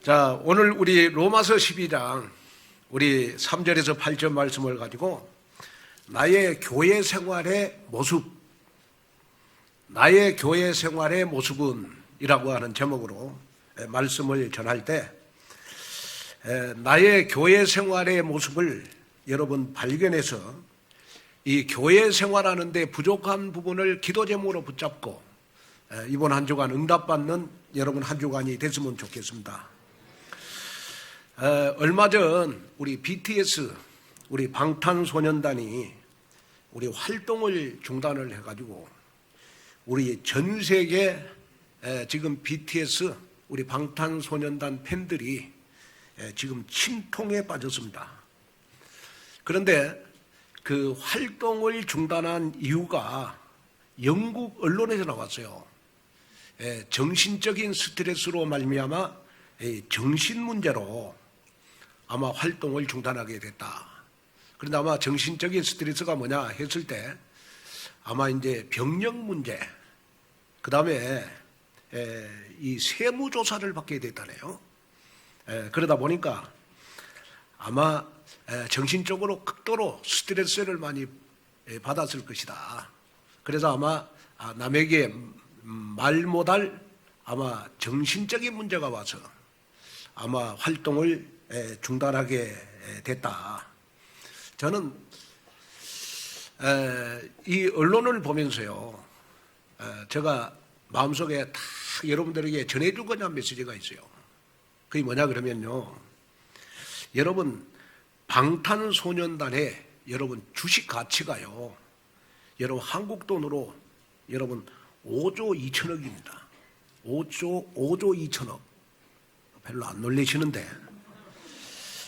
자, 오늘 우리 로마서 12장 우리 3절에서 8절 말씀을 가지고 나의 교회 생활의 모습, 나의 교회 생활의 모습은 이라고 하는 제목으로 말씀을 전할 때 나의 교회 생활의 모습을 여러분 발견해서 이 교회 생활하는데 부족한 부분을 기도 제목으로 붙잡고 이번 한 주간 응답받는 여러분 한 주간이 됐으면 좋겠습니다. 얼마 전 우리 BTS, 우리 방탄소년단이 우리 활동을 중단을 해가지고 우리 전 세계 지금 BTS, 우리 방탄소년단 팬들이 지금 침통에 빠졌습니다. 그런데 그 활동을 중단한 이유가 영국 언론에서 나왔어요. 정신적인 스트레스로 말미암아 정신 문제로 아마 활동을 중단하게 됐다. 그런데 아마 정신적인 스트레스가 뭐냐 했을 때 아마 이제 병력 문제, 그 다음에 이 세무조사를 받게 됐다네요. 그러다 보니까 아마 정신적으로 극도로 스트레스를 많이 받았을 것이다. 그래서 아마 남에게 말 못할 아마 정신적인 문제가 와서 아마 활동을 중단하게 됐다. 저는 이 언론을 보면서요, 제가 마음속에 다 여러분들에게 전해주고자 한 메시지가 있어요. 그게 뭐냐 그러면요, 여러분 방탄소년단의 여러분 주식 가치가요, 여러분 한국 돈으로 여러분 5조 2천억입니다. 5조 2천억. 별로 안 놀라시는데.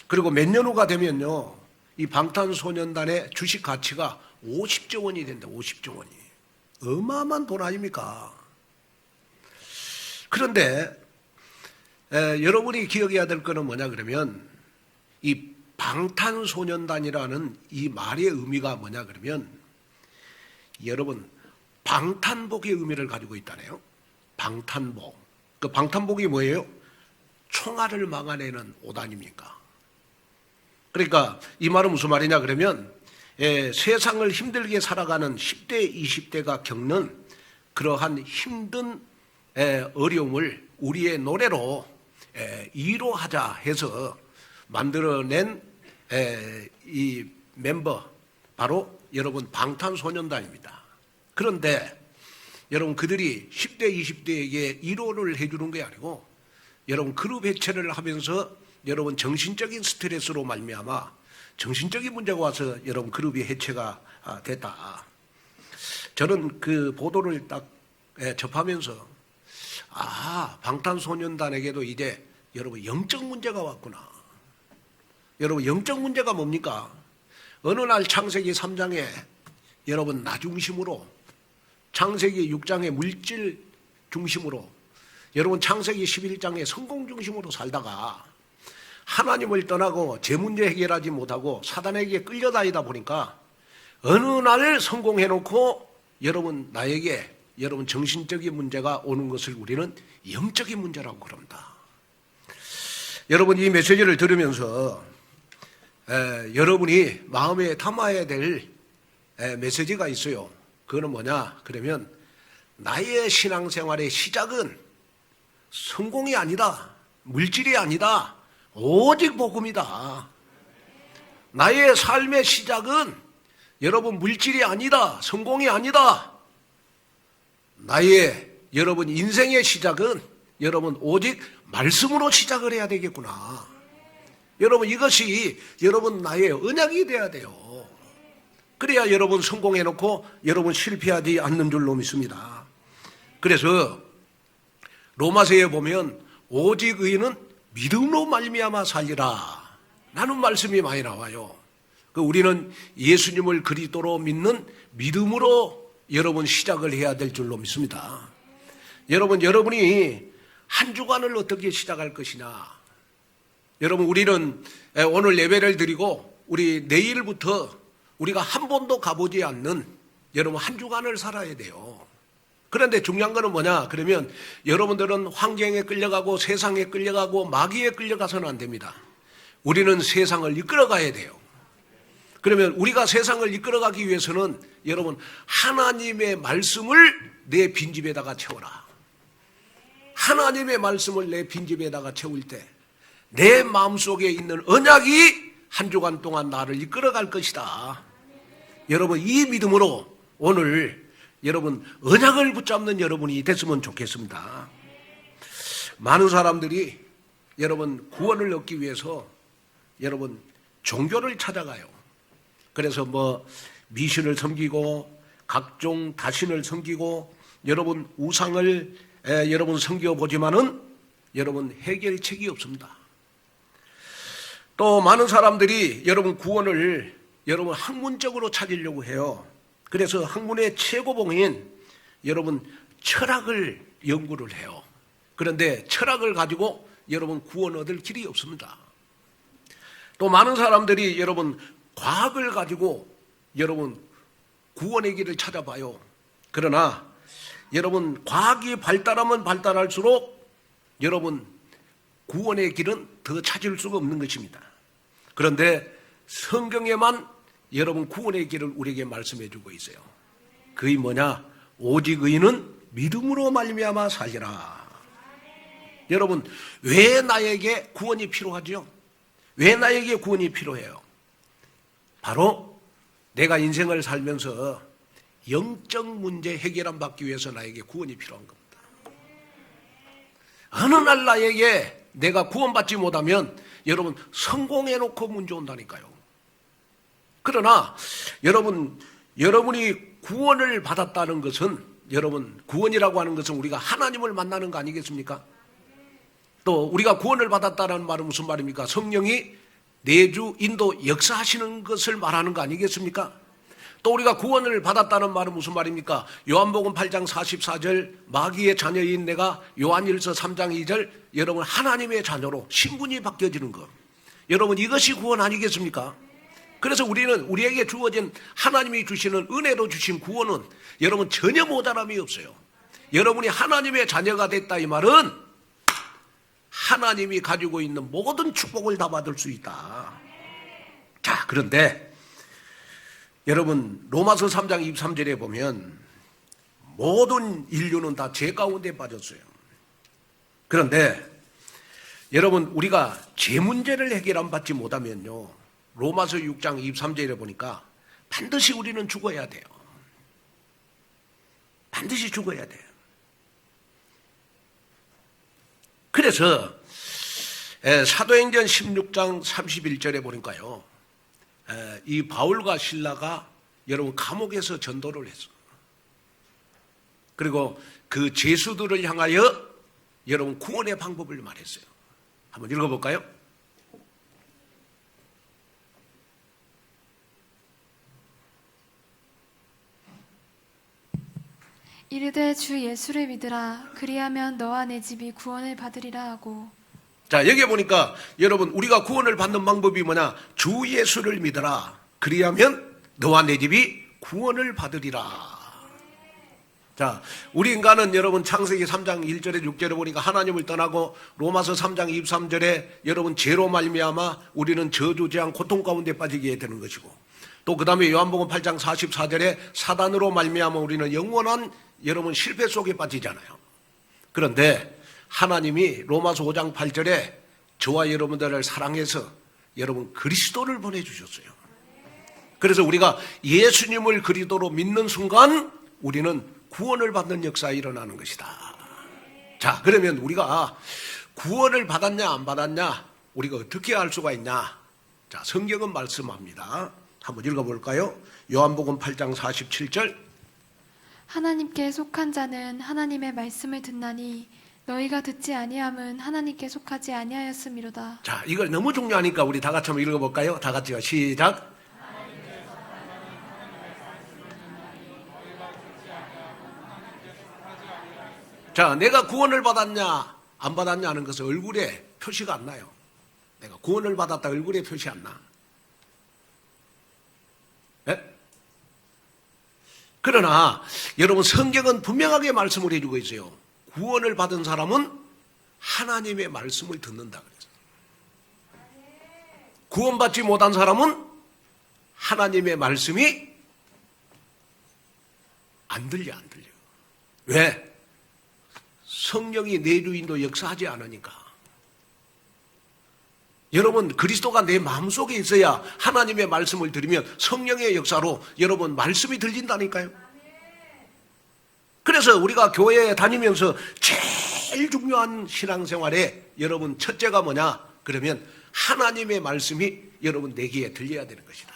그리고 몇 년 후가 되면요, 이 방탄소년단의 주식 가치가 50조 원이 된다. 50조 원이. 어마어마한 돈 아닙니까? 그런데 여러분이 기억해야 될 거는 뭐냐 그러면 이 방탄소년단이라는 이 말의 의미가 뭐냐 그러면 여러분 방탄복의 의미를 가지고 있다네요. 방탄복. 그 방탄복이 뭐예요? 총알을 막아내는 옷 아닙니까? 그러니까 이 말은 무슨 말이냐 그러면 세상을 힘들게 살아가는 10대, 20대가 겪는 그러한 힘든 어려움을 우리의 노래로 위로하자 해서 만들어낸 이 멤버, 바로 여러분 방탄소년단입니다. 그런데 여러분 그들이 10대, 20대에게 위로를 해주는 게 아니고 여러분 그룹 해체를 하면서 여러분 정신적인 스트레스로 말미암아 정신적인 문제가 와서 여러분 그룹이 해체가 됐다. 저는 그 보도를 딱 접하면서 방탄소년단에게도 이제 여러분 영적 문제가 왔구나. 여러분 영적 문제가 뭡니까? 어느 날 창세기 3장에 여러분 나 중심으로, 창세기 6장의 물질 중심으로, 여러분 창세기 11장의 성공 중심으로 살다가 하나님을 떠나고 제 문제 해결하지 못하고 사단에게 끌려다니다 보니까 어느 날 성공해놓고 여러분 나에게 여러분 정신적인 문제가 오는 것을 우리는 영적인 문제라고 그럽니다. 여러분 이 메시지를 들으면서 여러분이 마음에 담아야 될 메시지가 있어요. 그거는 뭐냐 그러면 나의 신앙생활의 시작은 성공이 아니다, 물질이 아니다, 오직 복음이다. 나의 삶의 시작은 여러분 물질이 아니다, 성공이 아니다. 나의 여러분 인생의 시작은 여러분 오직 말씀으로 시작을 해야 되겠구나. 여러분 이것이 여러분 나의 언약이 돼야 돼요. 그래야 여러분 성공해놓고 여러분 실패하지 않는 줄로 믿습니다. 그래서 로마서에 보면 오직 의인은 믿음으로 말미암아 살리라 라는 말씀이 많이 나와요. 우리는 예수님을 그리스도로 믿는 믿음으로 여러분 시작을 해야 될 줄로 믿습니다. 여러분이 한 주간을 어떻게 시작할 것이냐. 여러분 우리는 오늘 예배를 드리고 우리 내일부터 우리가 한 번도 가보지 않는 여러분 한 주간을 살아야 돼요. 그런데 중요한 거는 뭐냐? 그러면 여러분들은 환경에 끌려가고 세상에 끌려가고 마귀에 끌려가서는 안 됩니다. 우리는 세상을 이끌어가야 돼요. 그러면 우리가 세상을 이끌어가기 위해서는 여러분 하나님의 말씀을 내 빈집에다가 채워라. 하나님의 말씀을 내 빈집에다가 채울 때 내 마음속에 있는 언약이 한 주간 동안 나를 이끌어갈 것이다. 여러분 이 믿음으로 오늘 여러분 언약을 붙잡는 여러분이 됐으면 좋겠습니다. 많은 사람들이 여러분 구원을 얻기 위해서 여러분 종교를 찾아가요. 그래서 뭐 미신을 섬기고 각종 다신을 섬기고 여러분 우상을 여러분 섬겨보지만은 여러분 해결책이 없습니다. 또 많은 사람들이 여러분 구원을 여러분 학문적으로 찾으려고 해요. 그래서 학문의 최고봉인 여러분 철학을 연구를 해요. 그런데 철학을 가지고 여러분 구원 얻을 길이 없습니다. 또 많은 사람들이 여러분 과학을 가지고 여러분 구원의 길을 찾아봐요. 그러나 여러분 과학이 발달하면 발달할수록 여러분 구원의 길은 더 찾을 수가 없는 것입니다. 그런데 성경에만 여러분 구원의 길을 우리에게 말씀해 주고 있어요. 그게 뭐냐? 오직 의인은 믿음으로 말미암아 살리라. 여러분 왜 나에게 구원이 필요하죠? 왜 나에게 구원이 필요해요? 바로 내가 인생을 살면서 영적 문제 해결안 받기 위해서 나에게 구원이 필요한 겁니다. 어느 날 나에게 내가 구원받지 못하면 여러분 성공해놓고 문제 온다니까요. 그러나 여러분이 구원을 받았다는 것은 여러분 구원이라고 하는 것은 우리가 하나님을 만나는 거 아니겠습니까? 또 우리가 구원을 받았다는 말은 무슨 말입니까? 성령이 내주 인도 역사하시는 것을 말하는 거 아니겠습니까? 또 우리가 구원을 받았다는 말은 무슨 말입니까? 요한복음 8장 44절 마귀의 자녀인 내가 요한일서 3장 2절 여러분 하나님의 자녀로 신분이 바뀌어지는 것. 여러분 이것이 구원 아니겠습니까? 그래서 우리는 우리에게 주어진 하나님이 주시는 은혜로 주신 구원은 여러분 전혀 모자람이 없어요. 여러분이 하나님의 자녀가 됐다 이 말은 하나님이 가지고 있는 모든 축복을 다 받을 수 있다. 자, 그런데 여러분 로마서 3장 23절에 보면 모든 인류는 다 죄 가운데 빠졌어요. 그런데 여러분 우리가 죄 문제를 해결 안 받지 못하면요 로마서 6장 23절에 보니까 반드시 우리는 죽어야 돼요. 반드시 죽어야 돼요. 그래서 사도행전 16장 31절에 보니까요 이 바울과 실라가 여러분 감옥에서 전도를 했어. 그리고 그 죄수들을 향하여 여러분 구원의 방법을 말했어요. 한번 읽어볼까요? 이르되 주 예수를 믿으라. 그리하면 너와 내 집이 구원을 받으리라 하고. 자, 여기 보니까 여러분 우리가 구원을 받는 방법이 뭐냐? 주 예수를 믿어라. 그리하면 너와 내 집이 구원을 받으리라. 자, 우리 인간은 여러분 창세기 3장 1절에 6절에 보니까 하나님을 떠나고 로마서 3장 23절에 여러분 죄로 말미암아 우리는 저주재앙 고통 가운데 빠지게 되는 것이고 또 그 다음에 요한복음 8장 44절에 사단으로 말미암아 우리는 영원한 여러분 실패 속에 빠지잖아요. 그런데 하나님이 로마서 5장 8절에 저와 여러분들을 사랑해서 여러분 그리스도를 보내주셨어요. 그래서 우리가 예수님을 그리스도로 믿는 순간 우리는 구원을 받는 역사가 일어나는 것이다. 자, 그러면 우리가 구원을 받았냐 안 받았냐 우리가 어떻게 알 수가 있냐? 자, 성경은 말씀합니다. 한번 읽어볼까요? 요한복음 8장 47절 하나님께 속한 자는 하나님의 말씀을 듣나니 너희가 듣지 아니함은 하나님께 속하지 아니하였음이로다. 자, 이걸 너무 중요하니까 우리 다 같이 한번 읽어볼까요? 다 같이요. 시작. 자, 내가 구원을 받았냐 안 받았냐 하는 것은 얼굴에 표시가 안 나요. 내가 구원을 받았다 얼굴에 표시 안 나. 네? 그러나 여러분 성경은 분명하게 말씀을 해주고 있어요. 구원을 받은 사람은 하나님의 말씀을 듣는다 그랬어요. 구원받지 못한 사람은 하나님의 말씀이 안 들려. 왜? 성령이 내주인도 역사하지 않으니까. 여러분 그리스도가 내 마음속에 있어야 하나님의 말씀을 들으면 성령의 역사로 여러분 말씀이 들린다니까요. 그래서 우리가 교회에 다니면서 제일 중요한 신앙생활에 여러분 첫째가 뭐냐? 그러면 하나님의 말씀이 여러분 내 귀에 들려야 되는 것이다.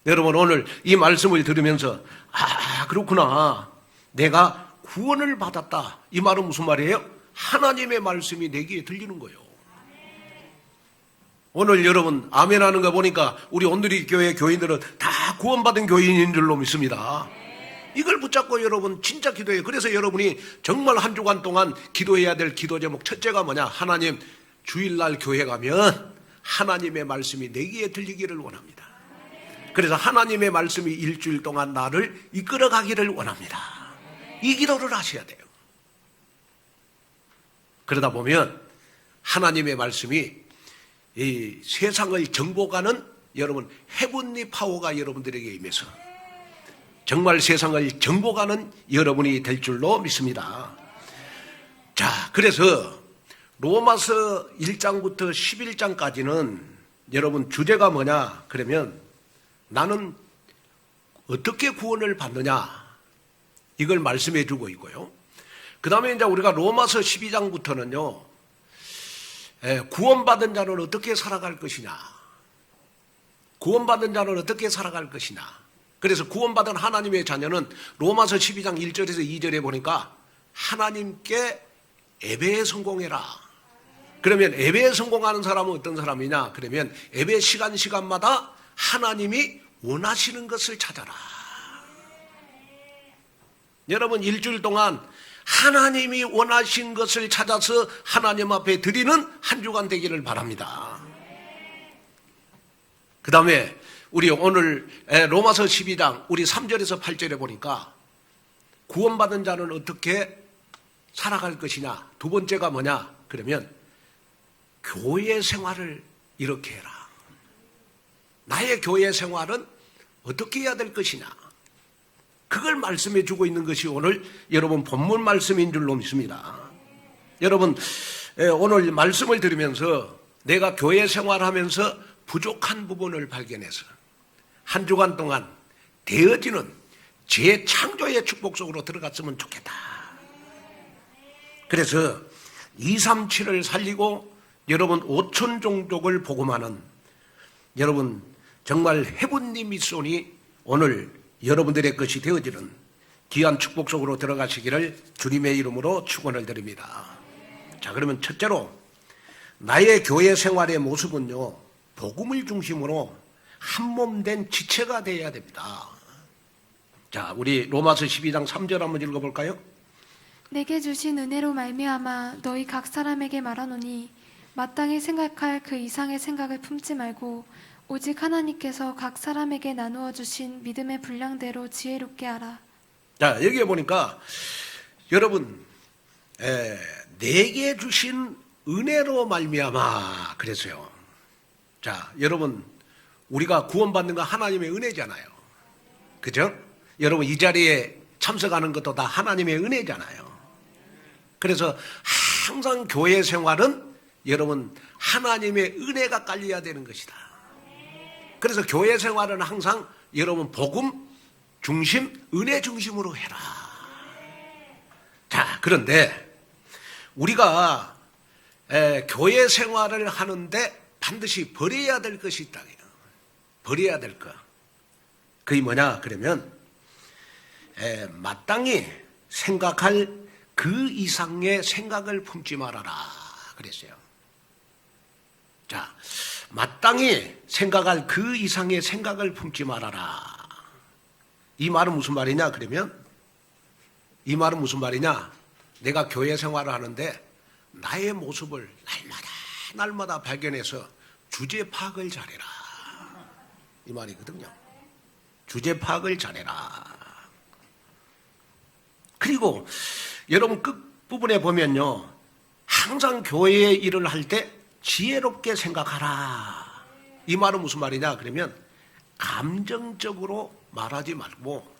여러분 오늘 이 말씀을 들으면서 그렇구나. 내가 구원을 받았다. 이 말은 무슨 말이에요? 하나님의 말씀이 내 귀에 들리는 거예요. 오늘 여러분 아멘하는 거 보니까 우리 온누리 교회 교인들은 다 구원받은 교인인 줄로 믿습니다. 이걸 붙잡고 여러분 진짜 기도해요. 그래서 여러분이 정말 한 주간 동안 기도해야 될 기도 제목 첫째가 뭐냐? 하나님 주일날 교회 가면 하나님의 말씀이 내 귀에 들리기를 원합니다. 그래서 하나님의 말씀이 일주일 동안 나를 이끌어 가기를 원합니다. 이 기도를 하셔야 돼요. 그러다 보면 하나님의 말씀이 이 세상을 정복하는 여러분 헤븐리 파워가 여러분들에게 임해서 정말 세상을 정복하는 여러분이 될 줄로 믿습니다. 자, 그래서 로마서 1장부터 11장까지는 여러분 주제가 뭐냐? 그러면 나는 어떻게 구원을 받느냐? 이걸 말씀해 주고 있고요. 그 다음에 이제 우리가 로마서 12장부터는요, 구원받은 자는 어떻게 살아갈 것이냐? 구원받은 자는 어떻게 살아갈 것이냐? 그래서 구원받은 하나님의 자녀는 로마서 12장 1절에서 2절에 보니까 하나님께 예배에 성공해라. 그러면 예배에 성공하는 사람은 어떤 사람이냐? 그러면 예배 시간마다 하나님이 원하시는 것을 찾아라. 여러분 일주일 동안 하나님이 원하신 것을 찾아서 하나님 앞에 드리는 한 주간 되기를 바랍니다. 그 다음에 우리 오늘 로마서 12장 우리 3절에서 8절에 보니까 구원받은 자는 어떻게 살아갈 것이냐. 두 번째가 뭐냐? 그러면 교회 생활을 이렇게 해라. 나의 교회 생활은 어떻게 해야 될 것이냐. 그걸 말씀해 주고 있는 것이 오늘 여러분 본문 말씀인 줄로 믿습니다. 여러분 오늘 말씀을 들으면서 내가 교회 생활하면서 부족한 부분을 발견해서 한 주간 동안 되어지는 재창조의 축복 속으로 들어갔으면 좋겠다. 그래서 237을 살리고 여러분 5천 종족을 복음하는 여러분 정말 헤븐리 미션이 오늘 여러분들의 것이 되어지는 귀한 축복 속으로 들어가시기를 주님의 이름으로 축원을 드립니다. 자, 그러면 첫째로 나의 교회 생활의 모습은요, 복음을 중심으로 한몸된 지체가 되어야 됩니다. 자, 우리 로마서 12장 3절 한번 읽어볼까요? 내게 주신 은혜로 말미암아 너희 각 사람에게 말하노니 마땅히 생각할 그 이상의 생각을 품지 말고 오직 하나님께서 각 사람에게 나누어 주신 믿음의 분량대로 지혜롭게 하라. 자, 여기에 보니까 여러분 내게 주신 은혜로 말미암아 그랬어요. 자, 여러분 우리가 구원받는 건 하나님의 은혜잖아요. 그죠? 여러분 이 자리에 참석하는 것도 다 하나님의 은혜잖아요. 그래서 항상 교회 생활은 여러분 하나님의 은혜가 깔려야 되는 것이다. 그래서 교회 생활은 항상 여러분 복음 중심, 은혜 중심으로 해라. 자, 그런데 우리가 교회 생활을 하는데 반드시 버려야 될 것이 있다. 버려야 될 것. 그게 뭐냐? 그러면 마땅히 생각할 그 이상의 생각을 품지 말아라. 그랬어요. 자, 마땅히 생각할 그 이상의 생각을 품지 말아라. 이 말은 무슨 말이냐? 그러면 이 말은 무슨 말이냐? 내가 교회 생활을 하는데 나의 모습을 날마다 발견해서 주제 파악을 잘해라. 이 말이거든요. 주제 파악을 잘해라. 그리고 여러분 끝부분에 보면요. 항상 교회의 일을 할 때 지혜롭게 생각하라. 이 말은 무슨 말이냐? 그러면 감정적으로 말하지 말고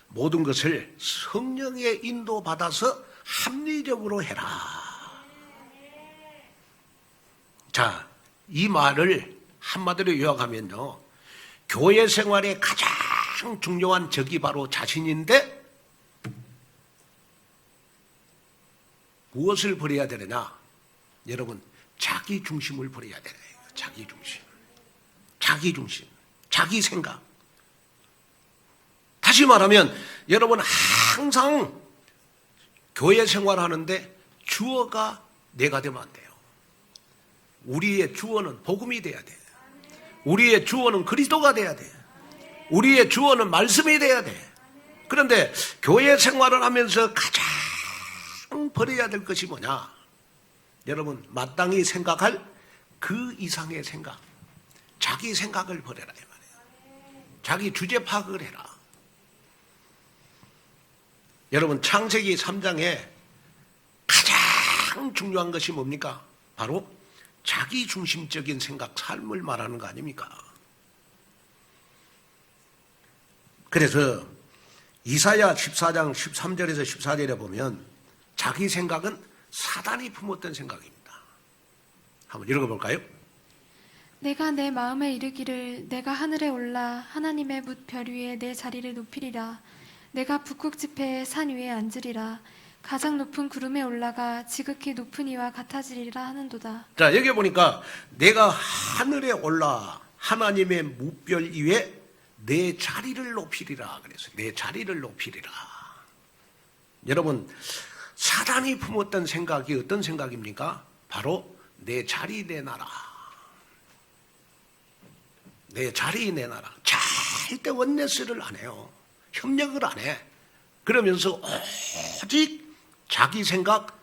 모든 것을 성령의 인도받아서 합리적으로 해라. 자, 이 말을 한마디로 요약하면요. 교회 생활의 가장 중요한 적이 바로 자신인데 무엇을 버려야 되느냐? 여러분, 자기 중심을 버려야 되는 거예요. 자기 중심. 자기 중심. 자기 생각. 다시 말하면 여러분 항상 교회 생활하는데 주어가 내가 되면 안 돼요. 우리의 주어는 복음이 돼야 돼. 우리의 주어는 그리스도가 돼야 돼. 우리의 주어는 말씀이 돼야 돼. 그런데 교회 생활을 하면서 가장 버려야 될 것이 뭐냐? 여러분 마땅히 생각할 그 이상의 생각. 자기 생각을 버려라 이 말이에요. 자기 주제 파악을 해라. 여러분 창세기 3장에 가장 중요한 것이 뭡니까? 바로 자기 중심적인 생각, 삶을 말하는 거 아닙니까? 그래서 이사야 14장 13절에서 14절에 보면 자기 생각은 사단이 품었던 생각입니다. 한번 읽어볼까요? 내가 내 마음에 이르기를 내가 하늘에 올라 하나님의 뭇 별 위에 내 자리를 높이리라. 내가 북극 지폐의 산 위에 앉으리라. 가장 높은 구름에 올라가 지극히 높은 이와 같아지리라 하는도다. 자, 여기 보니까 내가 하늘에 올라 하나님의 무별 위에 내 자리를 높이리라. 그래서 내 자리를 높이리라. 여러분 사단이 품었던 생각이 어떤 생각입니까? 바로 내 자리 내 나라. 내 자리 내 나라. 절대 원네스를 안 해요. 협력을 안 해. 그러면서 오직 자기 생각,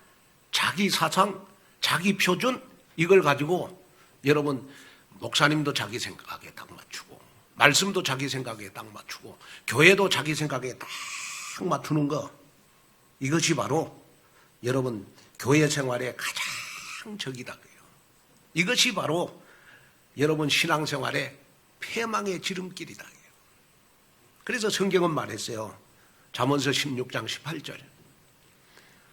자기 사상, 자기 표준 이걸 가지고 여러분 목사님도 자기 생각에 딱 맞추고 말씀도 자기 생각에 딱 맞추고 교회도 자기 생각에 딱 맞추는 거 이것이 바로 여러분 교회 생활의 가장 적이다. 이것이 바로 여러분 신앙생활의 패망의 지름길이다. 그래서 성경은 말했어요. 잠언서 16장 18절.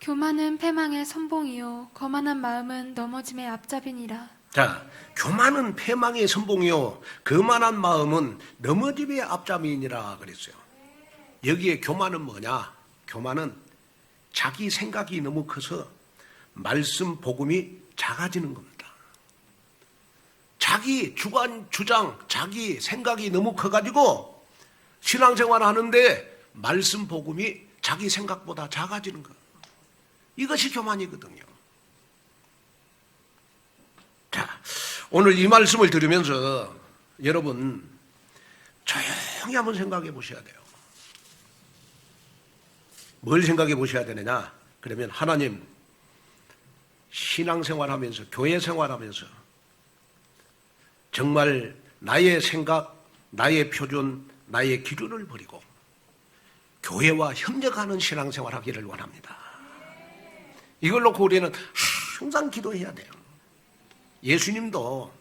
교만은 패망의 선봉이요 거만한 마음은 넘어짐의 앞잡이니라. 자, 교만은 패망의 선봉이요 거만한 마음은 넘어짐의 앞잡이니라 그랬어요. 여기에 교만은 뭐냐? 교만은 자기 생각이 너무 커서 말씀 복음이 작아지는 겁니다. 자기 주관 주장 자기 생각이 너무 커가지고 신앙생활 하는데 말씀 복음이 자기 생각보다 작아지는 거. 이것이 교만이거든요. 자, 오늘 이 말씀을 들으면서 여러분 조용히 한번 생각해 보셔야 돼요. 뭘 생각해 보셔야 되느냐? 그러면 하나님 신앙생활하면서 교회 생활하면서 정말 나의 생각, 나의 표준, 나의 기준을 버리고 교회와 협력하는 신앙생활 하기를 원합니다. 이걸 놓고 우리는 항상 기도해야 돼요. 예수님도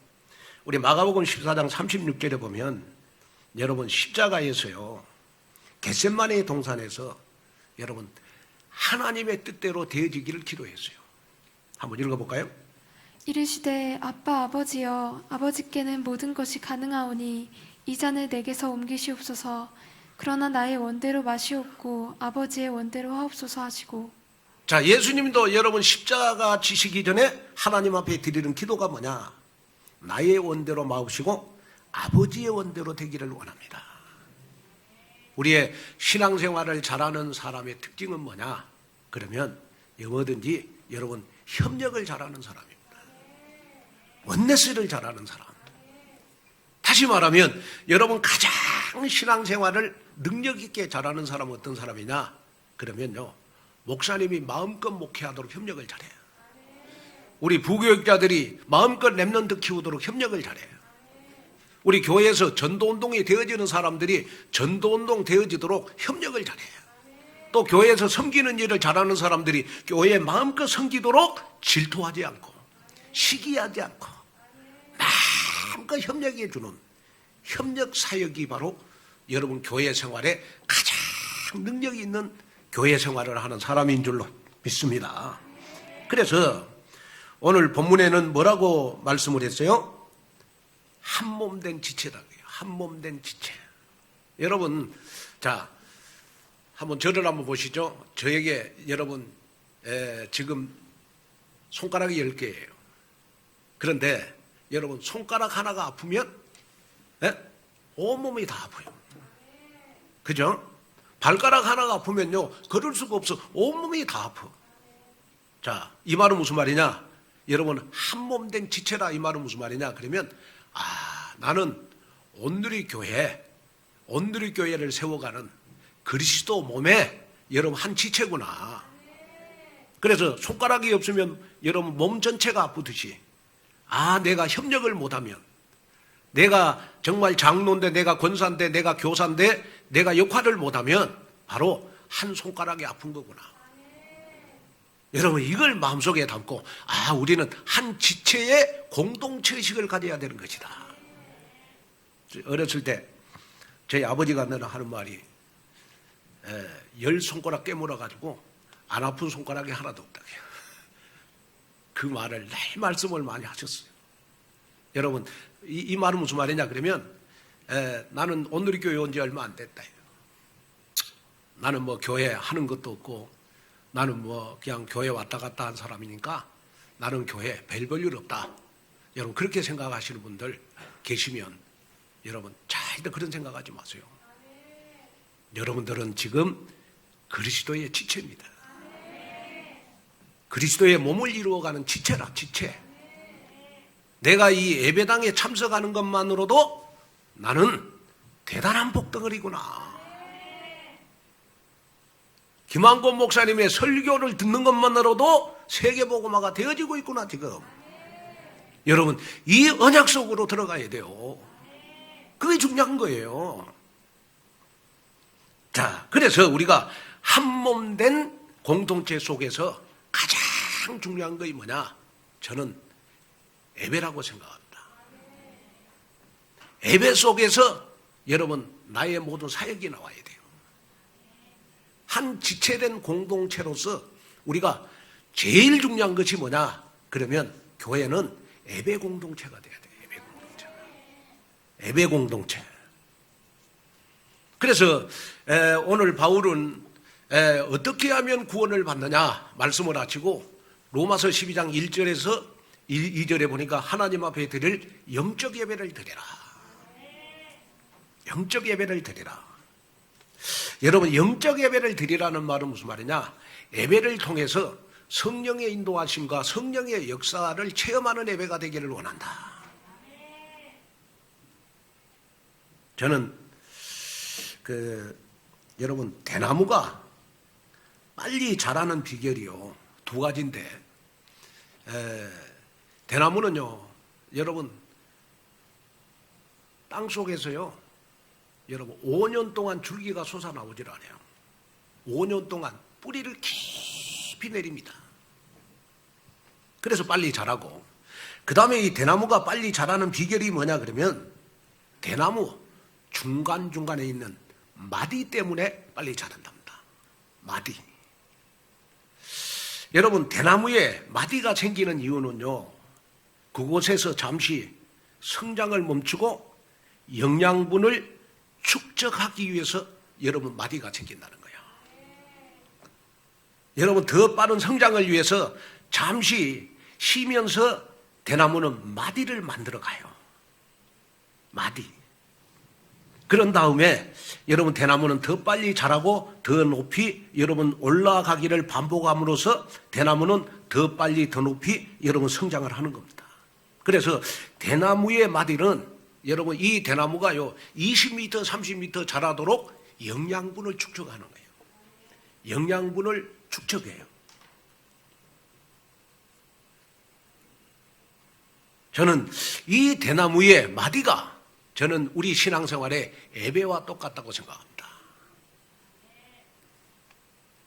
우리 마가복음 14장 36절에 보면 여러분 십자가에서요 겟세마네 동산에서 여러분 하나님의 뜻대로 되어지기를 기도했어요. 한번 읽어볼까요? 이르시되 아빠 아버지여 아버지께는 모든 것이 가능하오니 이 잔을 내게서 옮기시옵소서. 그러나 나의 원대로 마시옵고 아버지의 원대로 하옵소서 하시고. 자, 예수님도 여러분 십자가 지시기 전에 하나님 앞에 드리는 기도가 뭐냐? 나의 원대로 마옵시고 아버지의 원대로 되기를 원합니다. 우리의 신앙생활을 잘하는 사람의 특징은 뭐냐? 그러면 뭐든지 여러분 협력을 잘하는 사람입니다. 원네스를 잘하는 사람. 다시 말하면 여러분 가장 신앙생활을 능력 있게 잘하는 사람은 어떤 사람이냐? 그러면요 목사님이 마음껏 목회하도록 협력을 잘해요. 우리 부교육자들이 마음껏 랩런트 키우도록 협력을 잘해요. 우리 교회에서 전도운동이 되어지는 사람들이 전도운동 되어지도록 협력을 잘해요. 또 교회에서 섬기는 일을 잘하는 사람들이 교회에 마음껏 섬기도록 질투하지 않고 시기하지 않고 마음껏 협력해 주는 협력 사역이 바로 여러분 교회 생활에 가장 능력이 있는 교회 생활을 하는 사람인 줄로 믿습니다. 그래서 오늘 본문에는 뭐라고 말씀을 했어요? 한 몸 된 지체라고요. 한 몸 된 지체. 여러분, 자, 한번 저를 한번 보시죠. 저에게 여러분 지금 손가락이 10개예요. 그런데 여러분 손가락 하나가 아프면 온몸이 다 아파요. 그죠? 발가락 하나가 아프면요 걸을 수가 없어. 온몸이 다 아파. 자, 이 말은 무슨 말이냐? 여러분 한 몸 된 지체라, 이 말은 무슨 말이냐? 그러면 나는 온누리 교회를 세워가는 그리스도 몸에 여러분 한 지체구나. 그래서 손가락이 없으면 여러분 몸 전체가 아프듯이 내가 협력을 못하면, 내가 정말 장로인데, 내가 권사인데, 내가 교사인데 내가 역할을 못하면 바로 한 손가락이 아픈 거구나. 여러분 이걸 마음속에 담고 우리는 한 지체의 공동체의식을 가져야 되는 것이다. 어렸을 때 저희 아버지가 늘 하는 말이 10손가락 깨물어 가지고 안 아픈 손가락이 하나도 없다고 해요. 그 말을 늘 말씀을 많이 하셨어요. 여러분 이 말은 무슨 말이냐 그러면 나는 온누리 교회 온 지 얼마 안 됐다. 나는 뭐 교회 하는 것도 없고 나는 뭐 그냥 교회 왔다 갔다 한 사람이니까 나는 교회 별 일 없다. 여러분 그렇게 생각하시는 분들 계시면 여러분 절대 그런 생각하지 마세요. 여러분들은 지금 그리스도의 지체입니다. 그리스도의 몸을 이루어가는 지체라, 지체. 내가 이 예배당에 참석하는 것만으로도 나는 대단한 복덩어리구나. 김한권 목사님의 설교를 듣는 것만으로도 세계복음화가 되어지고 있구나 지금. 여러분 이 언약 속으로 들어가야 돼요. 그게 중요한 거예요. 자, 그래서 우리가 한 몸 된 공동체 속에서 가장 중요한 것이 뭐냐? 저는 예배라고 생각합니다. 예배 속에서 여러분 나의 모든 사역이 나와야 돼요. 한 지체된 공동체로서 우리가 제일 중요한 것이 뭐냐? 그러면 교회는 예배 공동체가 돼야 돼요. 예배 공동체. 예배 공동체. 그래서 오늘 바울은 어떻게 하면 구원을 받느냐 말씀을 하시고 로마서 12장 1절에서 2절에 보니까 하나님 앞에 드릴 영적 예배를 드리라. 영적 예배를 드리라. 여러분 영적 예배를 드리라는 말은 무슨 말이냐? 예배를 통해서 성령의 인도하심과 성령의 역사를 체험하는 예배가 되기를 원한다. 저는 여러분 대나무가 빨리 자라는 비결이요 2가지인데 대나무는요 여러분 땅 속에서요 여러분 5년 동안 줄기가 솟아나오질 않아요. 5년 동안 뿌리를 깊이 내립니다. 그래서 빨리 자라고, 그 다음에 이 대나무가 빨리 자라는 비결이 뭐냐 그러면 대나무 중간중간에 있는 마디 때문에 빨리 자란답니다. 마디. 여러분 대나무에 마디가 생기는 이유는요 그곳에서 잠시 성장을 멈추고 영양분을 축적하기 위해서 여러분 마디가 생긴다는 거예요. 여러분 더 빠른 성장을 위해서 잠시 쉬면서 대나무는 마디를 만들어 가요. 마디. 그런 다음에 여러분 대나무는 더 빨리 자라고 더 높이 여러분 올라가기를 반복함으로써 대나무는 더 빨리 더 높이 여러분 성장을 하는 겁니다. 그래서 대나무의 마디는 여러분 이 대나무가요 20m 30m 자라도록 영양분을 축적하는 거예요. 영양분을 축적해요. 저는 이 대나무의 마디가 저는 우리 신앙생활의 예배와 똑같다고 생각합니다.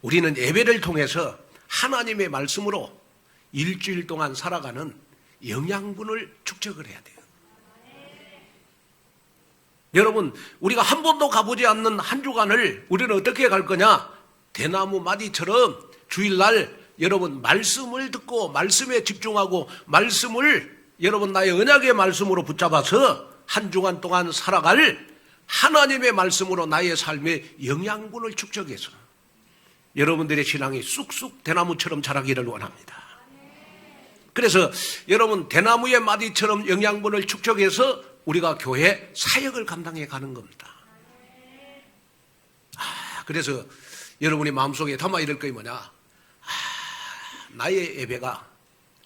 우리는 예배를 통해서 하나님의 말씀으로 일주일 동안 살아가는 영양분을 축적을 해야 돼요. 여러분, 우리가 한 번도 가보지 않는 한 주간을 우리는 어떻게 갈 거냐? 대나무 마디처럼 주일날 여러분 말씀을 듣고 말씀에 집중하고 말씀을 여러분 나의 언약의 말씀으로 붙잡아서 한 주간 동안 살아갈 하나님의 말씀으로 나의 삶의 영양분을 축적해서 여러분들의 신앙이 쑥쑥 대나무처럼 자라기를 원합니다. 그래서 여러분 대나무의 마디처럼 영양분을 축적해서 우리가 교회 사역을 감당해 가는 겁니다. 그래서 여러분이 마음속에 담아 이럴 것이 뭐냐? 나의 예배가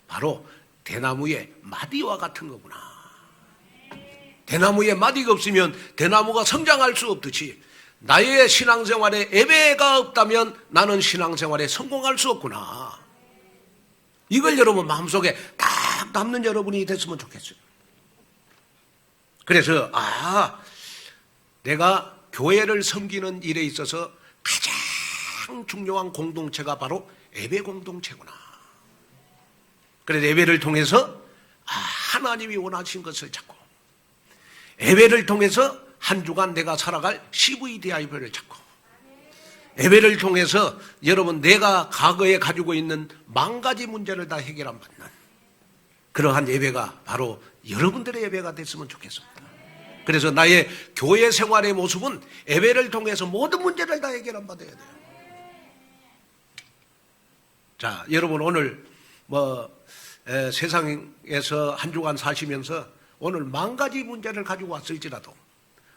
바로 대나무의 마디와 같은 거구나. 대나무에 마디가 없으면 대나무가 성장할 수 없듯이 나의 신앙생활에 예배가 없다면 나는 신앙생활에 성공할 수 없구나. 이걸 여러분 마음속에 딱 담는 여러분이 됐으면 좋겠어요. 그래서 내가 교회를 섬기는 일에 있어서 가장 중요한 공동체가 바로 예배 공동체구나. 그래서 예배를 통해서 하나님이 원하신 것을 찾고 예배를 통해서 한 주간 내가 살아갈 CVDI를 찾고 예배를 통해서 여러분 내가 과거에 가지고 있는 만 가지 문제를 다 해결한 받는 그러한 예배가 바로 여러분들의 예배가 됐으면 좋겠습니다. 그래서 나의 교회 생활의 모습은 예배를 통해서 모든 문제를 다 해결한 받아야 돼요. 자, 여러분 오늘 세상에서 한 주간 사시면서 오늘 만 가지 문제를 가지고 왔을지라도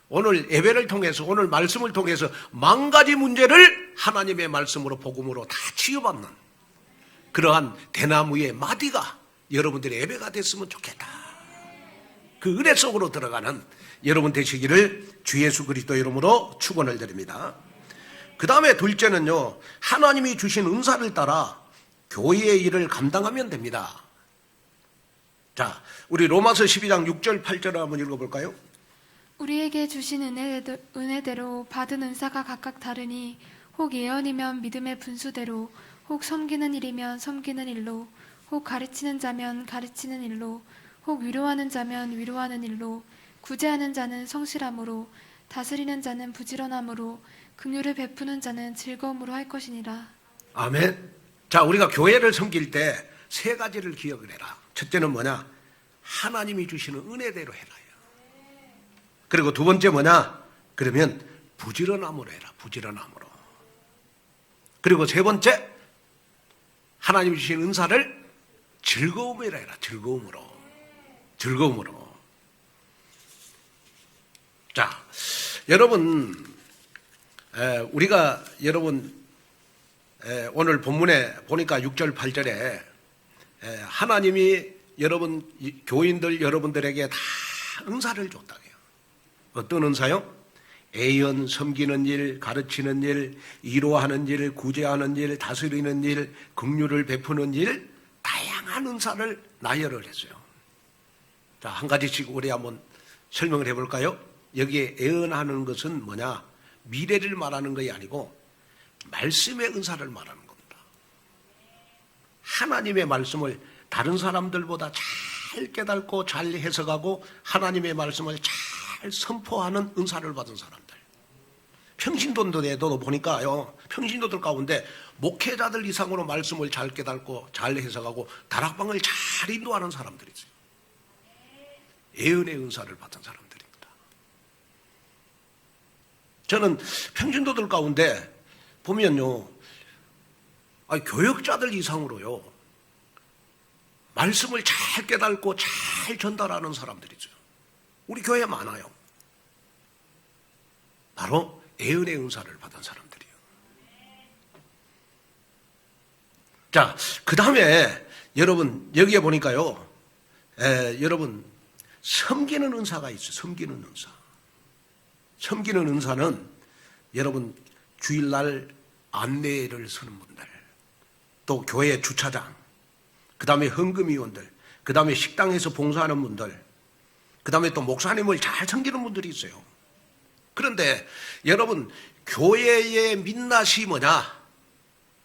오늘 예배를 통해서 오늘 말씀을 통해서 만 가지 문제를 하나님의 말씀으로 복음으로 다 치유받는 그러한 대나무의 마디가 여러분들의 예배가 됐으면 좋겠다. 그 은혜 속으로 들어가는 여러분 되시기를 주 예수 그리스도 이름으로 축원을 드립니다. 그 다음에 둘째는요, 하나님이 주신 은사를 따라 교회의 일을 감당하면 됩니다. 자, 우리 로마서 12장 6절 8절을 한번 읽어볼까요? 우리에게 주신 은혜대로 받은 은사가 각각 다르니 혹 예언이면 믿음의 분수대로 혹 섬기는 일이면 섬기는 일로 혹 가르치는 자면 가르치는 일로 혹 위로하는 자면 위로하는 일로 구제하는 자는 성실함으로 다스리는 자는 부지런함으로 긍휼을 베푸는 자는 즐거움으로 할 것이니라. 아멘. 자, 우리가 교회를 섬길 때 세 가지를 기억을 해라. 첫째는 뭐냐? 하나님이 주시는 은혜대로 해라. 그리고 두 번째 뭐냐? 그러면 부지런함으로 해라. 부지런함으로. 그리고 세 번째, 하나님이 주신 은사를 즐거움으로 해라. 즐거움으로. 즐거움으로. 자, 여러분, 우리가 여러분 오늘 본문에 보니까 6절 8절에 하나님이 여러분 교인들 여러분들에게 다 은사를 줬다고요. 어떤 은사요? 애연 섬기는 일, 가르치는 일, 위로하는 일, 구제하는 일, 다스리는 일, 긍휼을 베푸는 일, 다양한 은사를 나열을 했어요. 자, 한 가지씩 우리 한번 설명을 해볼까요? 여기에 애연하는 것은 뭐냐? 미래를 말하는 것이 아니고 말씀의 은사를 말하는 겁니다. 하나님의 말씀을 다른 사람들보다 잘 깨닫고 잘 해석하고 하나님의 말씀을 잘 선포하는 은사를 받은 사람들. 평신도들에도 보니까요, 평신도들 가운데 목회자들 이상으로 말씀을 잘 깨닫고 잘 해석하고 다락방을 잘 인도하는 사람들이 있어요. 예언의 은사를 받은 사람들입니다. 저는 평신도들 가운데 보면요, 교역자들 이상으로요, 말씀을 잘 깨닫고 잘 전달하는 사람들이죠. 우리 교회에 많아요. 바로 예언의 은사를 받은 사람들이에요. 자, 그 다음에 여러분 여기에 보니까요, 여러분 섬기는 은사가 있어요. 섬기는 은사. 섬기는 은사는 여러분 주일날 안내를 서는 분들, 또 교회 주차장, 그 다음에 헌금위원들, 그 다음에 식당에서 봉사하는 분들, 그 그 다음에 또 목사님을 잘 섬기는 분들이 있어요. 그런데 여러분, 교회의 민낯이 뭐냐?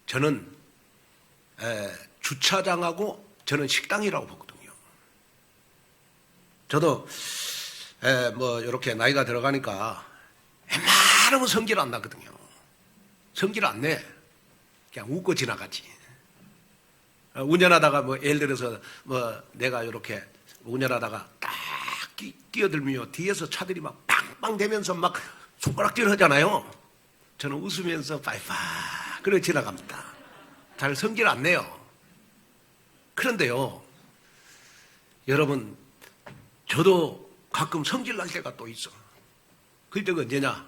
저는 주차장하고 저는 식당이라고 보거든요. 저도 뭐 이렇게 나이가 들어가니까 웬만하면 성질 안 나거든요. 성질 안 내. 그냥 웃고 지나가지. 운전하다가 뭐 예를 들어서 뭐 내가 이렇게 운전하다가 딱 뛰어들면 뒤에서 차들이 막 빵빵 대면서 막 손가락질 하잖아요. 저는 웃으면서 빠이빠이 그래 지나갑니다. 잘 성질 안 내요. 그런데요, 여러분, 저도 가끔 성질 날 때가 또 있어. 그때가 언제냐?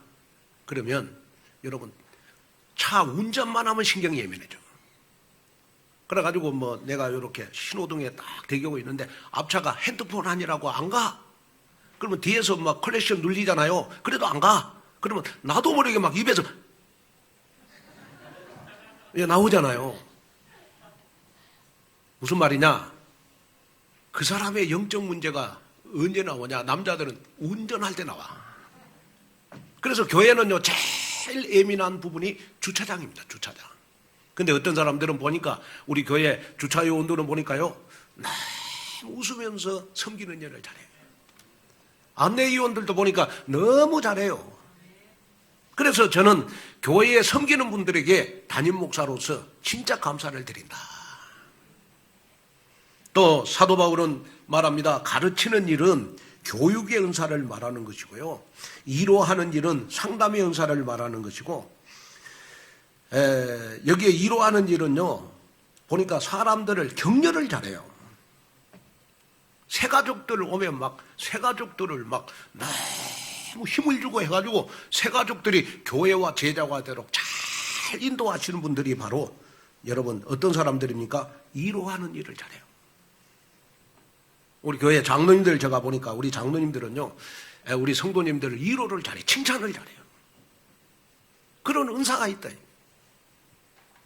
그러면 여러분, 차 운전만 하면 신경이 예민해져. 그래가지고 뭐 내가 이렇게 신호등에 딱 대기하고 있는데 앞차가 핸드폰 하니라고 안 가. 그러면 뒤에서 막 클래시 눌리잖아요. 그래도 안 가. 그러면 나도 모르게 막 입에서 나오잖아요. 무슨 말이냐? 그 사람의 영적 문제가 언제 나오냐? 남자들은 운전할 때 나와. 그래서 교회는요, 제일 예민한 부분이 주차장입니다. 주차장. 근데 어떤 사람들은 보니까 우리 교회 주차 요원들은 보니까요, 너무 웃으면서 섬기는 일을 잘해요. 안내 요원들도 보니까 너무 잘해요. 그래서 저는 교회에 섬기는 분들에게 담임 목사로서 진짜 감사를 드린다. 또 사도 바울은 말합니다. 가르치는 일은 교육의 은사를 말하는 것이고요. 위로하는 일은 상담의 은사를 말하는 것이고, 여기에 위로하는 일은요, 보니까 사람들을 격려를 잘해요. 새가족들 오면 막 새가족들을 막 너무 힘을 주고 해가지고 새가족들이 교회와 제자가 되도록 잘 인도하시는 분들이 바로 여러분 어떤 사람들입니까? 위로하는 일을 잘해요. 우리 교회 장로님들 제가 보니까 우리 장로님들은요, 우리 성도님들을 위로를 잘해, 칭찬을 잘해요. 그런 은사가 있다.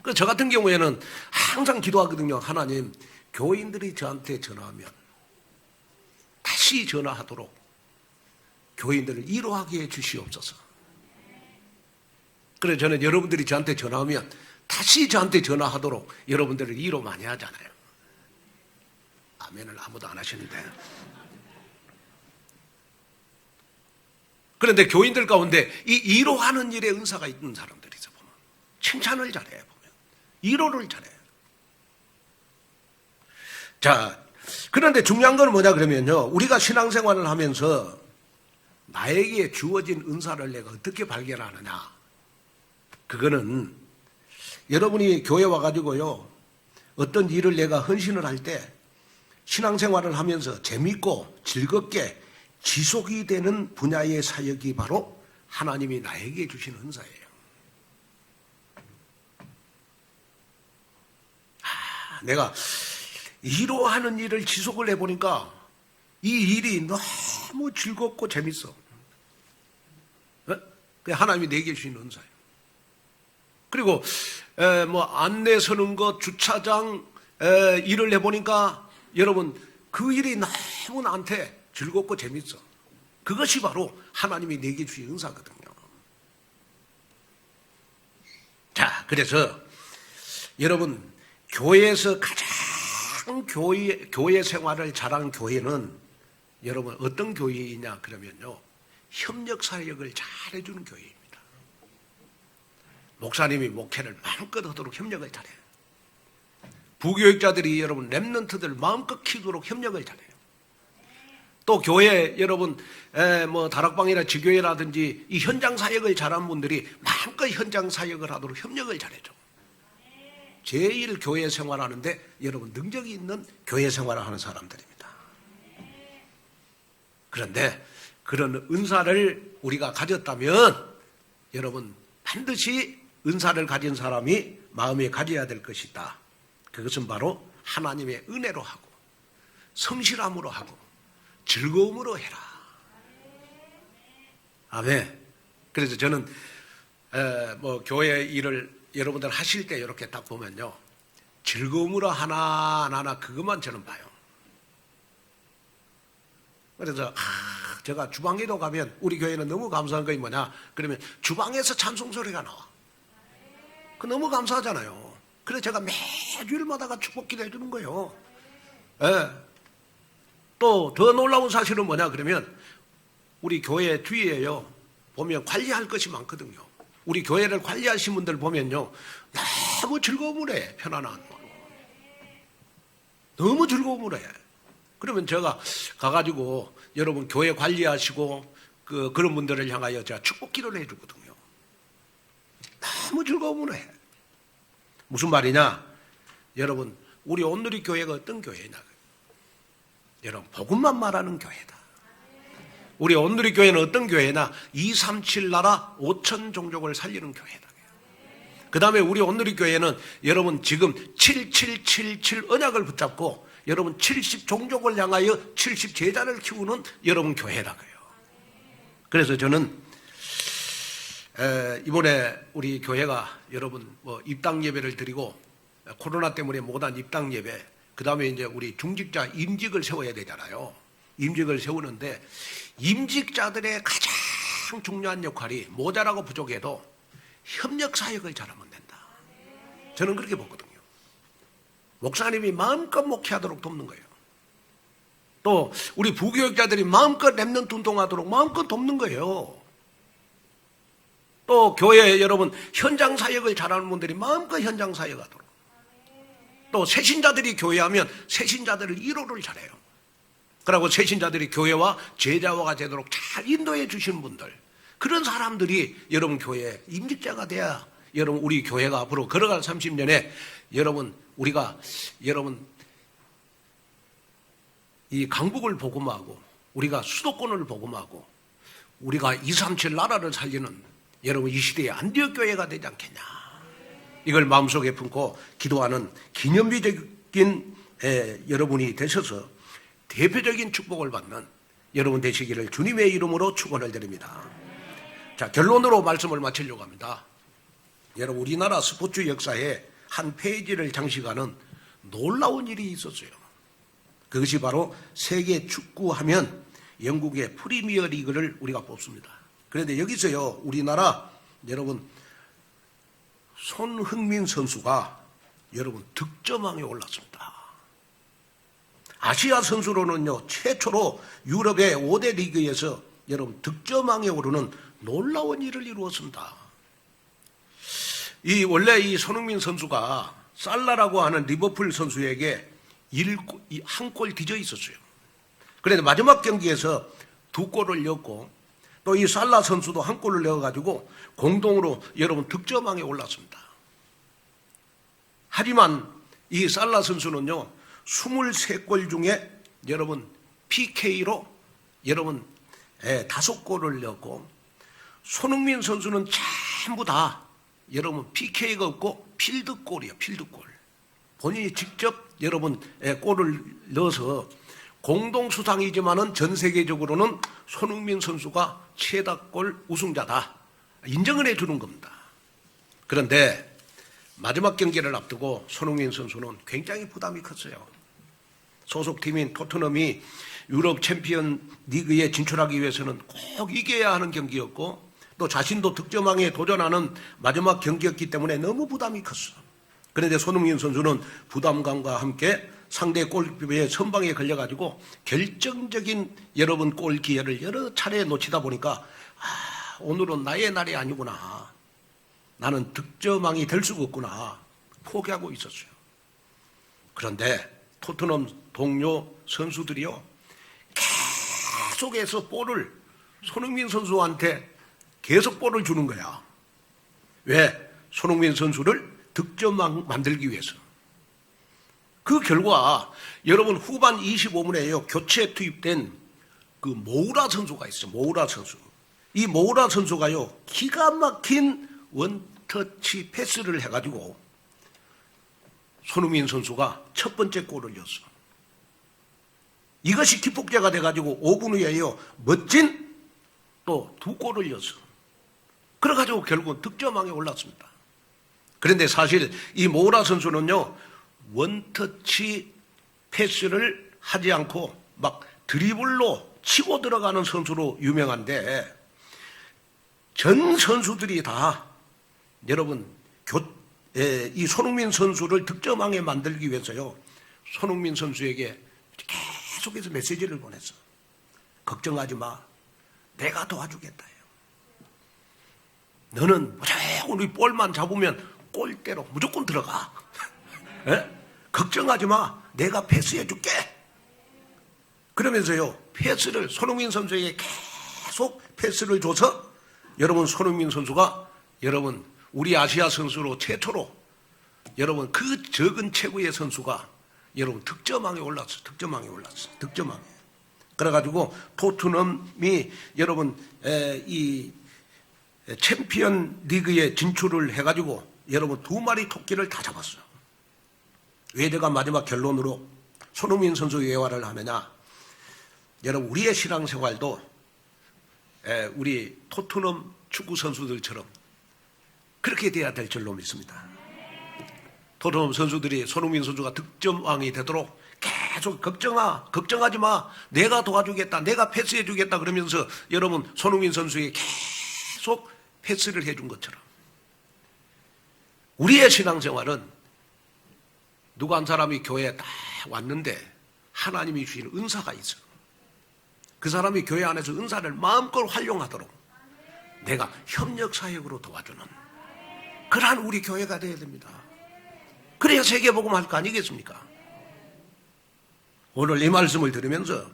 그래서 저 같은 경우에는 항상 기도하거든요. 하나님, 교인들이 저한테 전화하면 다시 전화하도록 교인들을 위로하게 해주시옵소서. 그래서 저는 여러분들이 저한테 전화하면 다시 저한테 전화하도록 여러분들을 위로 많이 하잖아요. 아멘을 아무도 안 하시는데. 그런데 교인들 가운데 이 위로하는 일에 은사가 있는 사람들이죠. 보면 칭찬을 잘해요. 보면 위로를 잘해요. 자, 그런데 중요한 건 뭐냐 그러면요, 우리가 신앙생활을 하면서 나에게 주어진 은사를 내가 어떻게 발견하느냐. 그거는 여러분이 교회 와가지고요, 어떤 일을 내가 헌신을 할 때 신앙생활을 하면서 재밌고 즐겁게 지속이 되는 분야의 사역이 바로 하나님이 나에게 주신 은사예요. 내가 위로하는 일을 지속을 해보니까 이 일이 너무 즐겁고 재밌어. 그게 하나님이 내게 주신 은사예요. 그리고 뭐 안내 서는 것, 주차장 일을 해보니까 여러분 그 일이 너무 나한테 즐겁고 재밌어. 그것이 바로 하나님이 내게 주신 은사거든요. 자, 그래서 여러분 교회에서 가장 교회 생활을 잘한 교회는 여러분 어떤 교회이냐 그러면요, 협력 사역을 잘 해주는 교회입니다. 목사님이 목회를 마음껏 하도록 협력을 잘해요. 부교육자들이 여러분 렘넌트들 마음껏 키우도록 협력을 잘해요. 또 교회 여러분 뭐 다락방이나 지교회라든지 이 현장 사역을 잘한 분들이 마음껏 현장 사역을 하도록 협력을 잘해줘. 제일 교회 생활하는데 여러분 능력이 있는 교회 생활을 하는 사람들입니다. 그런데 그런 은사를 우리가 가졌다면 여러분 반드시 은사를 가진 사람이 마음에 가져야 될 것이다. 그것은 바로 하나님의 은혜로 하고 성실함으로 하고 즐거움으로 해라. 아멘. 그래서 저는 뭐 교회 일을 여러분들 하실 때 이렇게 딱 보면요, 즐거움으로 하나 그것만 저는 봐요. 그래서 제가 주방에도 가면 우리 교회는 너무 감사한 것이 뭐냐 그러면 주방에서 찬송 소리가 나와. 그 너무 감사하잖아요. 그래서 제가 매주일마다가 축복 기도해 주는 거예요. 예. 또 더 놀라운 사실은 뭐냐 그러면 우리 교회 뒤에요 보면 관리할 것이 많거든요. 우리 교회를 관리하신 분들 보면요 너무 즐거움을 해. 편안한 너무 즐거움을 해. 그러면 제가 가가지고 여러분 교회 관리하시고 그런 분들을 향하여 제가 축복 기도를 해주거든요. 너무 즐거움을 해. 무슨 말이냐 여러분 우리 온누리 교회가 어떤 교회냐 여러분 복음만 말하는 교회다. 우리 온누리 교회는 어떤 교회나 237 나라 5천 종족을 살리는 교회다. 그 다음에 우리 온누리 교회는 여러분 지금 7777 언약을 붙잡고 여러분 70 종족을 향하여 70 제자를 키우는 여러분 교회라고요. 그래서 저는 이번에 우리 교회가 여러분 뭐 입당 예배를 드리고 코로나 때문에 못한 입당 예배 그 다음에 이제 우리 중직자 임직을 세워야 되잖아요. 임직을 세우는데 임직자들의 가장 중요한 역할이 모자라고 부족해도 협력 사역을 잘하면 된다. 저는 그렇게 보거든요. 목사님이 마음껏 목회하도록 돕는 거예요. 또 우리 부교육자들이 마음껏 랩런트 운동하도록 마음껏 돕는 거예요. 또 교회 여러분 현장 사역을 잘하는 분들이 마음껏 현장 사역하도록. 또 새신자들이 교회하면 새신자들을 1호를 잘해요. 그리고 새신자들이 교회와 제자화가 되도록 잘 인도해 주시는 분들 그런 사람들이 여러분 교회에 임직자가 돼야 여러분 우리 교회가 앞으로 걸어갈 30년에 여러분 우리가 여러분 이 강북을 복음하고 우리가 수도권을 복음하고 우리가 237 나라를 살리는 여러분 이 시대의 안디옥 교회가 되지 않겠냐 이걸 마음속에 품고 기도하는 기념비적인 여러분이 되셔서 대표적인 축복을 받는 여러분 되시기를 주님의 이름으로 축원을 드립니다. 자, 결론으로 말씀을 마치려고 합니다. 여러분 우리나라 스포츠 역사에 한 페이지를 장식하는 놀라운 일이 있었어요. 그것이 바로 세계 축구하면 영국의 프리미어 리그를 우리가 뽑습니다. 그런데 여기서요 우리나라 여러분 손흥민 선수가 여러분 득점왕에 올랐습니다. 아시아 선수로는요 최초로 유럽의 5대 리그에서 여러분 득점왕에 오르는 놀라운 일을 이루었습니다. 원래 이 손흥민 선수가 살라라고 하는 리버풀 선수에게 한 골 뒤져 있었어요. 그런데 마지막 경기에서 2골을 넣었고 또 이 살라 선수도 한 골을 넣어가지고 공동으로 여러분 득점왕에 올랐습니다. 하지만 이 살라 선수는요 23골 중에 여러분 PK로 여러분 5골을 넣었고 손흥민 선수는 전부 다 여러분 PK가 없고 필드골이에요. 필드골. 본인이 직접 여러분 골을 넣어서 공동수상이지만은 전 세계적으로는 손흥민 선수가 최다골 우승자다. 인정을 해주는 겁니다. 그런데 마지막 경기를 앞두고 손흥민 선수는 굉장히 부담이 컸어요. 소속팀인 토트넘이 유럽 챔피언 리그에 진출하기 위해서는 꼭 이겨야 하는 경기였고 또 자신도 득점왕에 도전하는 마지막 경기였기 때문에 너무 부담이 컸어. 그런데 손흥민 선수는 부담감과 함께 상대 골키퍼의 선방에 걸려가지고 결정적인 여러분 골 기회를 여러 차례 놓치다 보니까 오늘은 나의 날이 아니구나. 나는 득점왕이 될 수가 없구나. 포기하고 있었어요. 그런데 토트넘 동료 선수들이요 계속해서 볼을 손흥민 선수한테 계속 볼을 주는 거야. 왜? 손흥민 선수를 득점왕 만들기 위해서. 그 결과 여러분 후반 25분에요 교체 투입된 그 모우라 선수가 있어요. 모우라 선수. 이 모우라 선수가요 기가 막힌 원터치 패스를 해가지고 손흥민 선수가 첫 번째 골을 넣었어. 이것이 기폭제가 돼가지고 5분 후에요 멋진 또 2골을 넣었어. 그래가지고 결국은 득점왕에 올랐습니다. 그런데 사실 이 모우라 선수는요 원터치 패스를 하지 않고 막 드리블로 치고 들어가는 선수로 유명한데 전 선수들이 다 여러분 이 손흥민 선수를 득점왕에 만들기 위해서요. 손흥민 선수에게 계속해서 메시지를 보냈어. 걱정하지 마. 내가 도와주겠다. 너는 무조건 우리 볼만 잡으면 골대로 무조건 들어가. 걱정하지 마. 내가 패스해 줄게. 그러면서요. 패스를 손흥민 선수에게 계속 패스를 줘서 여러분 손흥민 선수가 여러분 우리 아시아 선수로 최초로 여러분 그 적은 최고의 선수가 여러분 득점왕에 올랐어. 득점왕에. 그래가지고 토트넘이 여러분 이 챔피언 리그에 진출을 해가지고 여러분 2마리 토끼를 다 잡았어요. 왜 제가 마지막 결론으로 손흥민 선수 외화를 하느냐. 여러분 우리의 신앙생활도 우리 토트넘 축구 선수들처럼 그렇게 돼야 될 줄로 믿습니다. 토트넘 선수들이 손흥민 선수가 득점왕이 되도록 계속 걱정하지 마. 내가 도와주겠다. 내가 패스해 주겠다. 그러면서 여러분 손흥민 선수에게 계속 패스를 해준 것처럼 우리의 신앙생활은 누구 한 사람이 교회에 딱 왔는데 하나님이 주신 은사가 있어. 그 사람이 교회 안에서 은사를 마음껏 활용하도록 내가 협력사역으로 도와주는 그러한 우리 교회가 되어야 됩니다. 그래야 세계복음 할 거 아니겠습니까? 오늘 이 말씀을 들으면서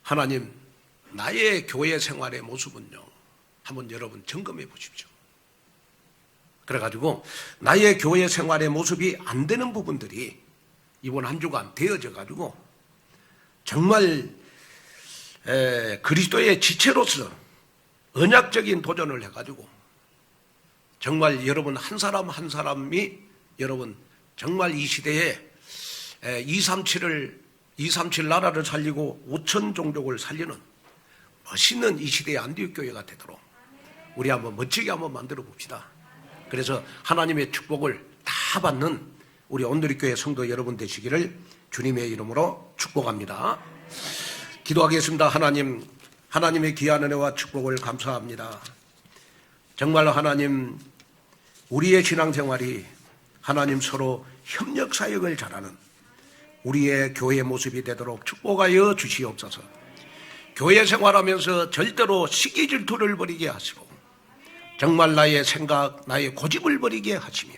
하나님 나의 교회 생활의 모습은요 한번 여러분 점검해 보십시오. 그래가지고 나의 교회 생활의 모습이 안 되는 부분들이 이번 한 주간 되어져 가지고 정말 그리스도의 지체로서 언약적인 도전을 해가지고 정말 여러분 한 사람 한 사람이 여러분 정말 이 시대에 237 나라를 살리고 5천 종족을 살리는 멋있는 이 시대의 안디옥 교회가 되도록 우리 한번 멋지게 한번 만들어 봅시다. 그래서 하나님의 축복을 다 받는 우리 온누리교회 성도 여러분 되시기를 주님의 이름으로 축복합니다. 기도하겠습니다. 하나님의 귀한 은혜와 축복을 감사합니다. 정말 하나님 우리의 신앙생활이 하나님 서로 협력사역을 잘하는 우리의 교회 모습이 되도록 축복하여 주시옵소서. 교회 생활하면서 절대로 시기 질투를 버리게 하시고 정말 나의 생각, 나의 고집을 버리게 하시며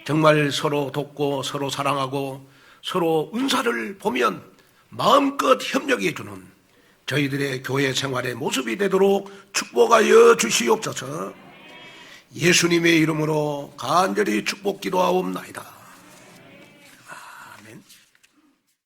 정말 서로 돕고 서로 사랑하고 서로 은사를 보면 마음껏 협력해 주는 저희들의 교회 생활의 모습이 되도록 축복하여 주시옵소서. 예수님의 이름으로 간절히 축복 기도하옵나이다. 아멘.